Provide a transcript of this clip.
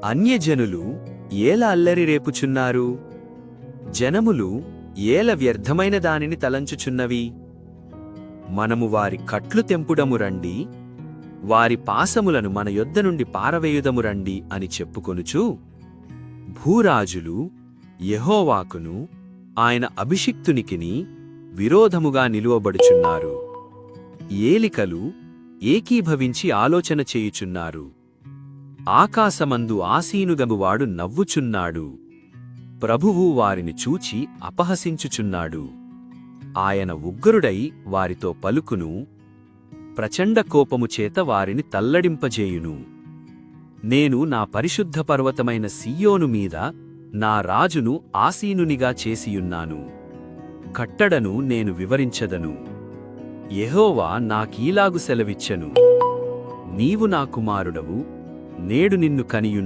అన్యజనులు ఏల అల్లరి రేపుచున్నారు? జనములు ఏల వ్యర్థమైన దానిని తలంచుచున్నవి? మనము వారి కట్లు తెంపుడము రండి, వారి పాసములను మన యొద్ద నుండి పారవేయుదము రండి అని చెప్పుకొనుచు భూరాజులు యెహోవాకును ఆయన అభిషిక్తునికిని విరోధముగా నిలువబడుచున్నారు. ఏలికలు ఏకీభవించి ఆలోచన చేయుచున్నారు. ఆకాశమందు ఆసీనుగమువాడు నవ్వుచున్నాడు. ప్రభువు వారిని చూచి అపహసించుచున్నాడు. ఆయన ఉగ్రుడై వారితో పలుకును, ప్రచండ కోపము చేత వారిని తల్లడింపజేయును. నేను నా పరిశుద్ధ పర్వతమైన సియ్యోను మీద నా రాజును ఆసీనునిగా చేసియున్నాను. కట్టడను నేను వివరించదను. యెహోవా నాకీలాగు సెలవిచ్చెను, నీవు నా కుమారుడవు, నేడు నిన్ను కనియున్నాను.